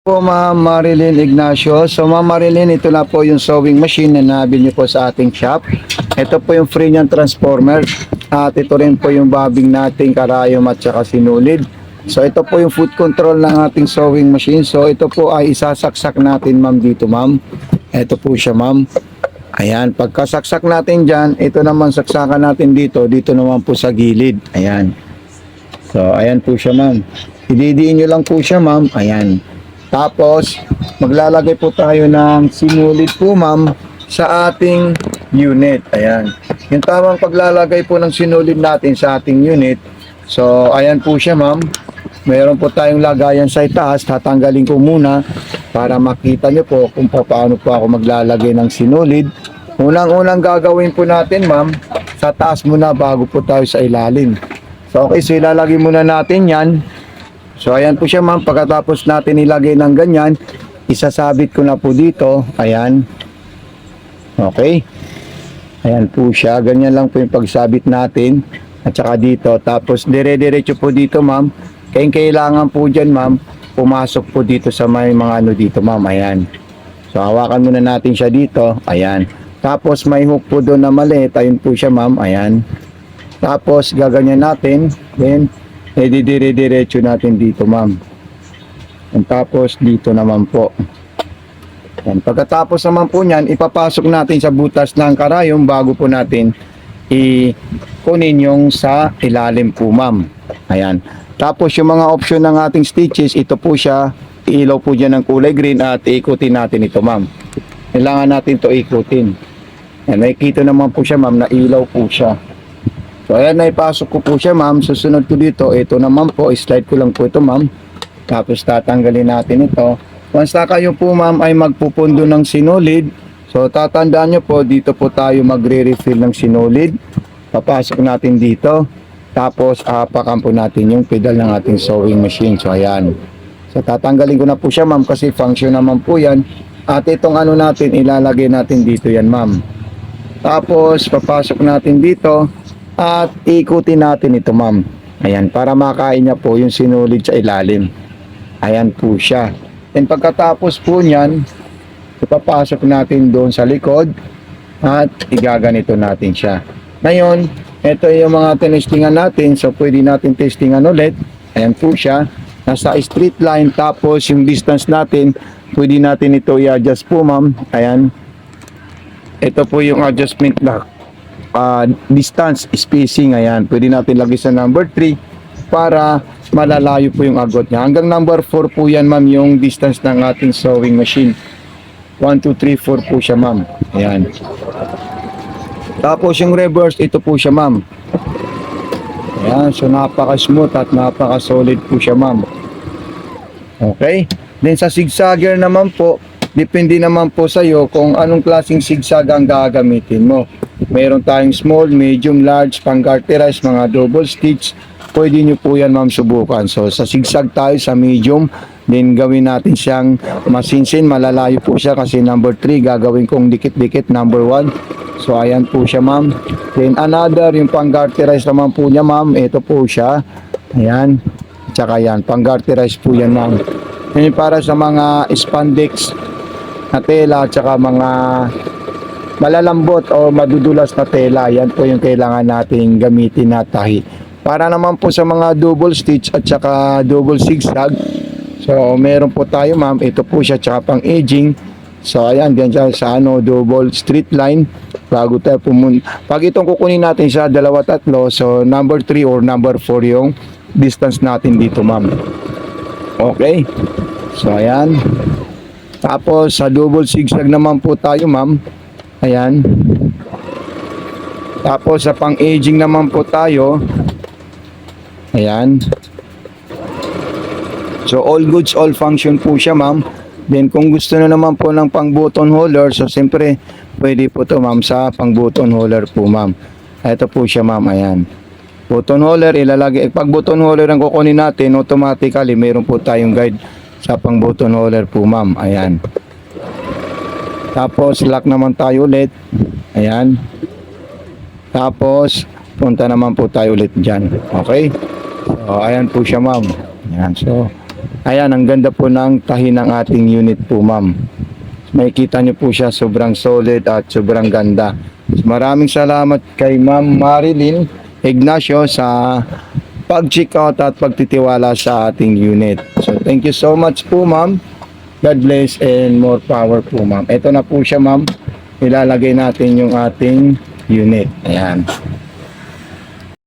Po Ma'am Marilyn Ignacio. So Ma'am Marilyn, ito na po yung sewing machine na nabili niyo po sa ating shop. Ito po yung free niyang transformer. At ito rin po yung bobbing nating karayom at saka sinulid. So ito po yung foot control ng ating sewing machine. So ito po ay isasaksak natin ma'am dito ma'am. Ito po siya ma'am. Ayan, pagkasaksak natin dyan, ito naman saksakan natin dito. Dito naman po sa gilid. Ayan. So ayan po siya ma'am. Ididiin nyo lang po siya ma'am. Ayan. Tapos, maglalagay po tayo ng sinulid po ma'am sa ating unit. Ayan. Yung tamang paglalagay po ng sinulid natin sa ating unit. So, ayan po siya ma'am. Meron po tayong lagayan sa itaas. Tatanggalin ko muna para makita nyo po kung paano po ako maglalagay ng sinulid. Unang-unang gagawin po natin ma'am, sa taas muna bago po tayo sa ilalim. So, okay. So, ilalagay muna natin yan. So ayan po siya ma'am, pagkatapos natin ilagay ng ganyan, isasabit ko na po dito, ayan. Okay. Ayan po siya, ganyan lang po yung pagsabit natin. At saka dito, tapos dire-diretso po dito ma'am. Kailangan po dyan ma'am, pumasok po dito sa may mga ano dito ma'am, ayan. So hawakan muna natin siya dito, ayan. Tapos may hook po doon na maliit, ayun po siya ma'am, ayan. Tapos gaganyan natin, then dire-diretso natin dito ma'am. Tapos dito naman po. Yan. Pagkatapos naman po niyan, ipapasok natin sa butas ng karayom bago po natin kunin yung sa ilalim po ma'am. Ayan. Tapos yung mga option ng ating stitches, ito po siya, ilaw po dyan ng kulay green at ikutin natin ito ma'am. Kailangan natin to ikutin. Yan, nakikita naman po siya ma'am na ilaw po siya. So ayan, naipasok ko po siya ma'am. Susunod ko dito, ito naman po, slide ko lang po ito ma'am. Tapos tatanggalin natin ito. Once na kayo po ma'am ay magpupundo ng sinulid, so tatandaan nyo po, dito po tayo magre-refill ng sinulid. Papasok natin dito. Tapos apakan po natin yung pedal ng ating sewing machine. So ayan. So tatanggalin ko na po siya ma'am kasi function naman po yan. At itong ano natin, ilalagay natin dito yan ma'am. Tapos papasok natin dito. At ikutin natin ito ma'am. Ayan, para makain niya po yung sinulid sa ilalim. Ayan po siya. And pagkatapos po niyan, ipapasok natin doon sa likod at igaganito natin siya. Ngayon, ito yung mga tinestingan natin. So pwede natin testingan ulit. Ayan po siya. Nasa straight line, tapos yung distance natin, pwede natin ito i-adjust po ma'am. Ayan. Ito po yung adjustment na distance, spacing, ayan. Pwede natin lagay sa number 3 para malalayo po yung agot niya. Hanggang number 4 po yan ma'am yung distance ng ating sewing machine. 1, 2, 3, 4 po siya ma'am. Ayan. Tapos yung reverse, ito po siya ma'am. Ayan. So napaka-smooth at napaka-solid po siya ma'am. Okay. Then sa zigzagger naman po, depende naman po sa iyo kung anong klaseng zigzag ang gagamitin mo. Meron tayong small, medium, large, pang-garterize, mga double stitch. Pwede nyo po yan ma'am subukan. So sa zigzag tayo sa medium, then gawin natin siyang masinsin. Malalayo po siya kasi number 3 gagawin kong dikit-dikit number 1. So ayan po siya ma'am. Then another, yung pang-garterize naman po niya ma'am. Ito po siya. Ayan. Tsaka yan, pang-garterize po yan ma'am. Yan para sa mga spandex na tela at saka mga malalambot o madudulas na tela. Yan po yung kailangan nating gamitin na tahi. Para naman po sa mga double stitch at saka double zigzag, so meron po tayo ma'am. Ito po siya, tsaka pang edging. So ayan, diyan siya sa ano, double straight line. Bago tayo pumunta, pag itong kukunin natin sa 2, 3, so number 3 or number 4 yung distance natin dito ma'am. Okay. So ayan. Tapos sa double zigzag naman po tayo ma'am. Ayan. Tapos sa pang-aging naman po tayo. Ayan. So all goods, all function po siya ma'am. Then kung gusto na naman po ng pang-button holder, so siyempre pwede po to ma'am sa pang-button holder po ma'am. Ito po siya ma'am, ayan. Button holder, ilalagay. Pag button holder ang kukunin natin, automatically meron po tayong guide sa pang-button holder po ma'am. Ayan. Tapos lock naman tayo ulit. Ayan. Tapos punta naman po tayo ulit dyan. Okay. So ayan po siya ma'am. Ayan. So Ayan, ang ganda po ng tahi ng ating unit po, ma'am. Makikita niyo po siya, sobrang solid at sobrang ganda. Maraming salamat kay Ma'am Marilyn Ignacio sa pag-check out at pagtitiwala sa ating unit. So thank you so much po, ma'am. God bless and more power po, ma'am. Ito na po siya, ma'am. Ilalagay natin yung ating unit. Ayan.